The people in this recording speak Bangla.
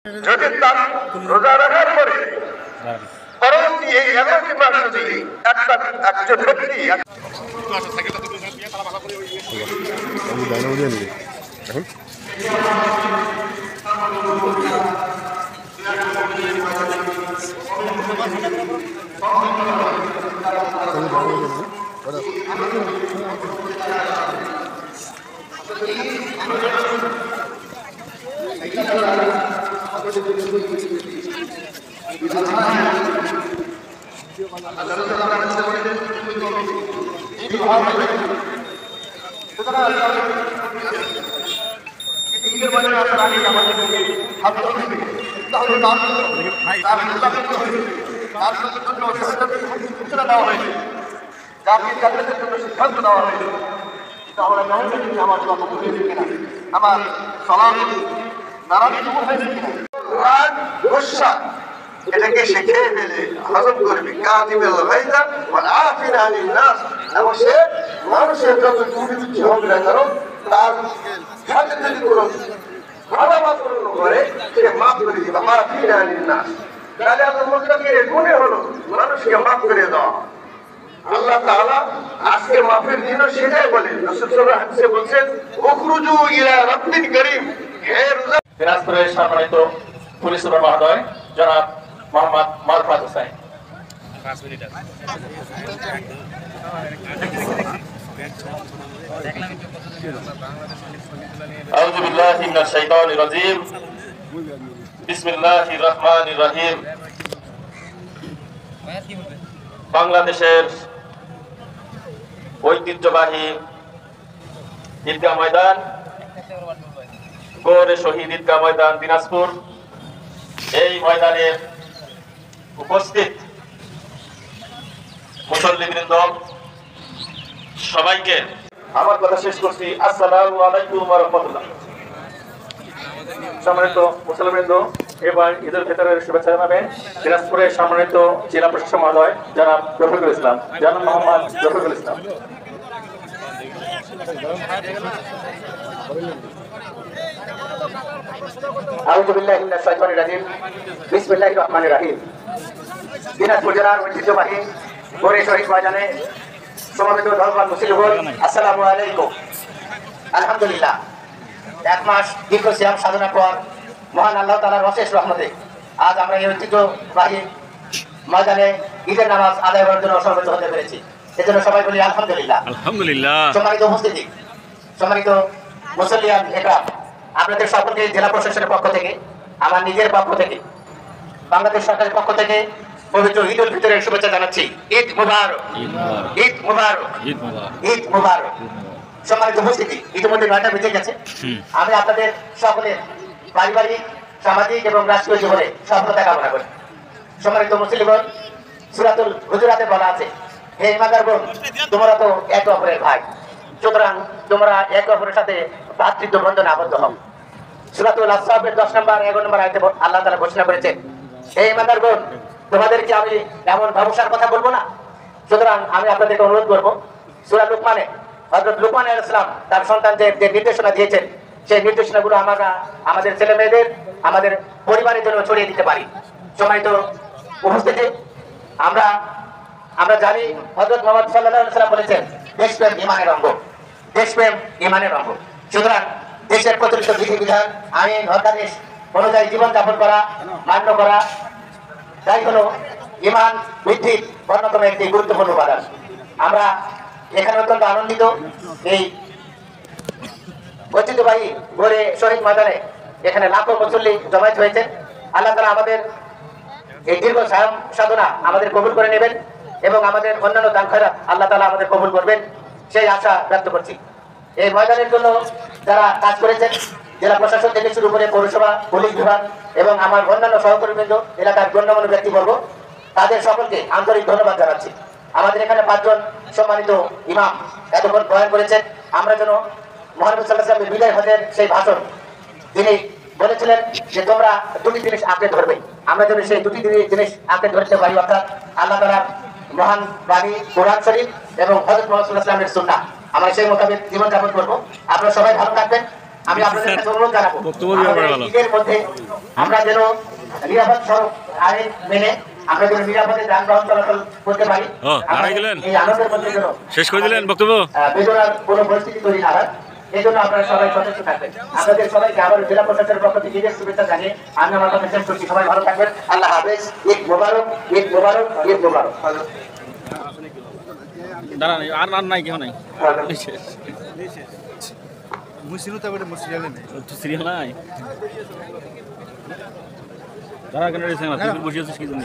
যদি তার রোজা রাখার পরে পরবর্তী এই 11টি মাস যদি একজন ব্যক্তি আমার সালাম এটাকে শিখে ফেলে হজম করবি কাযিমুল গায়যা ওয়াল আফিনা আনিন নাস, এবং সে মানুষের যত দুর্নীতি হোক না কেন তার সাথে যদি কোনো ভালোবাসা করে সে মাফ করে দিবে। আফিনা আনিন নাস, তাহলে আপনার মুত্তাকির গুণে হলো মানুষকে মাফ করে দেওয়া। আল্লাহ তাআলা আজকে মাফের দিনও সেটাই বলেন। রাসূল সাল্লাল্লাহু আলাইহি ওয়াসাল্লাম বলেন উখরুজু ইলা রাব্বিল কারীম। হে রোজা দিনাজপুরের সম্মানিত পুলিশ সুপার মহোদয় জনাব মোহাম্মদ মারফাত হোসেন। আউযু বিল্লাহি মিনাশ শাইতানির রাজীম। বিসমিল্লাহির রহমানির রহিম। বাংলাদেশের ঐতিহ্যবাহী ঈদগাহ ময়দান, গৌরে শহীদ ঈদগাহ ময়দান দিনাজপুর, এই ময়দানে উপস্থিত মুসল্লিবৃন্দ সবাইকে আমার কথা শেষ করছি। আসসালামু আলাইকুম ওয়া রাহমাতুল্লাহ। সম্মানিত মুসল্লিবৃন্দ, এবার ঈদুল ফিতরের শুভেচ্ছা জানাবেন দিনাজপুরের সম্মানিত জেলা প্রশাসক মহোদয় জনাব রফিকুল ইসলাম, জনাব মোহাম্মদ রফিকুল ইসলাম। আউযু বিল্লাহি মিনাশ শাইতানির রাজীম। বিসমিল্লাহির রহমানির রহিম। দিনাজপুর জেলার ঐতিহ্যবাহী গৌরে শহীদ ময়দানে সমবেত ধর্মপ্রাণ মুসলিমগণ, আসসালামু আলাইকুম। আলহামদুলিল্লাহ, এক মাস দীর্ঘ সিয়াম সাধনার পর মহান আল্লাহ তাআলার অশেষ রহমতে আজ আমরা এই ঐতিহ্যবাহী ময়দানে ঈদের নামাজ আদায় করার জন্য সমবেত হতে পেরেছি। এজন্য সবাই বলি আলহামদুলিল্লাহ। আলহামদুলিল্লাহ। সম্মানিত উপস্থিতি, সম্মানিত মুসল্লিয়ান একরাম, আপনাদের সকলকে জেলা প্রশাসনের পক্ষ থেকে, আমার নিজের পক্ষ থেকে, বাংলাদেশ সরকারের পক্ষ থেকে পবিত্র ঈদ উল ফিতরের শুভেচ্ছা জানাচ্ছি। ঈদ মুবারক, ঈদ মুবারক, ঈদ মুবারক। সম্মানিত উপস্থিতি, ইতিমধ্যে 9টা বেজে গেছে। আমি আপনাদের সকলের পারিবারিক, সামাজিক এবং রাষ্ট্রীয় জীবনে সফলতা কামনা করি। সম্মানিত মুসলিমগণ, সূরাতুল হুজুরাতে বলা আছে, হে ঈমানদারগণ, তোমরা তো একে অপরের ভাই, সুতরাং তোমরা একে অপরের সাথে ভ্রাতৃত্ব বন্ধনে আবদ্ধ হও। সূরাতুল আহজাবের 10 নম্বর 11 নম্বর আয়াতে আল্লাহ তাআলা ঘোষণা করেছেন, হে ঈমানদারগণ, তোমাদেরকে আমি এমন ব্যবসার কথা বলবো না। সুতরাং আমি আপনাদেরকে অনুরোধ করবো, সূরা লুকমানে হযরত লুকমান আলাইহিস সালাম তার সন্তানদের যে নির্দেশনা দিয়েছেন, সেই নির্দেশনাগুলো আমরা আমাদের ছেলে মেয়েদের, আমাদের পরিবারের জন্য ছড়িয়ে দিতে পারি। সম্মানিত উপস্থিতি, আমরা জানি হযরত মুহাম্মদ সাল্লাল্লাহু আলাইহি ওয়াসাল্লাম বলেছেন, দেশপ্রেম ঈমানের অঙ্গ, দেশপ্রেম ঈমানের অঙ্গ। সুতরাং দেশের প্রচলিত বিধিবিধান, আইন, হরকাদেশ অনুযায়ী জীবনযাপন করা, মান্য করা, তাই হলো ঈমান বৃদ্ধির অন্যতম একটি গুরুত্বপূর্ণ উপাদান। আমরা এখানে অত্যন্ত আনন্দিত, এই ঐতিহ্যবাহী গৌরে শহীদ ময়দানে এখানে লাখো মুসল্লি জমায়েত হয়েছে। আল্লাহ তাআলা আমাদের এই দীর্ঘ সিয়াম সাধনা আমাদের কবুল করে নেবেন এবং আমাদের অন্যান্য দান খয়রাত আল্লাহ তাআলা আমাদের কবুল করবেন, সেই আশা ব্যক্ত করছি। এই ময়দানের জন্য যারা কাজ করেছেন, জেলা প্রশাসন থেকে শুরু করে পৌরসভা, পুলিশ বিভাগ এবং আমার অন্যান্য সহকর্মীবৃন্দ, এলাকার গণ্যমান্য ব্যক্তিবর্গ, তাদের সকলকে আন্তরিক ধন্যবাদ জানাচ্ছি। আমাদের এখানে 5 জন সম্মানিত ইমাম এতক্ষণ বয়ান করেছেন। আমরা যেন মহানবী সাল্লাল্লাহু আলাইহি ওয়াসাল্লামের বিদায় হজের সেই ভাষণ, তিনি বলেছিলেন যে তোমরা দুটি জিনিস আঁকড়ে ধরবে, আমরা যেন সেই দুটি জিনিস আঁকড়ে ধরতে পারি, অর্থাৎ আল্লাহ তাআলার মহান বাণী কোরআন শরীফ এবং হযরত মুহাম্মদ সাল্লাল্লাহু আলাইহি ওয়াসাল্লামের সুন্নাহ। আমরা সেই মোতাবেক জীবন যাপন করবো। আপনারা সবাই ভালো থাকবেন, আমি আপনাদের কাছে অনুরোধ জানাবো বক্তব্য দেওয়া বড় ভালো। ঈদের মধ্যে আমরা যেন নিরাপদ সড়ক আইন মেনে আমরা যেন নিরাপদে যানবাহন চলাচল করতে পারি। ও, দাঁড়াই গেলেন? এই আনন্দের মধ্যে যেন শেষ করে দিলেন বক্তব্য? বেদনার কোনো পরিস্থিতি তৈরি না হয়, এই জন্য আপনারা সবাই সচেতন থাকবেন। আপনাদের সবাইকে আবার জেলা প্রশাসনের পক্ষ থেকে ঈদের শুভেচ্ছা জানিয়ে আমি আমার কথা শেষ করছি। সবাই ভালো থাকবেন। আল্লাহ হাফেজ। ঈদ মোবারক, ঈদ মোবারক, ঈদ মোবারক। দাঁড়ান, আর আর নাই কেউ নাই। সিরিয়াল নাই। দাঁড়া কেন বসে আছিস কি জন্য?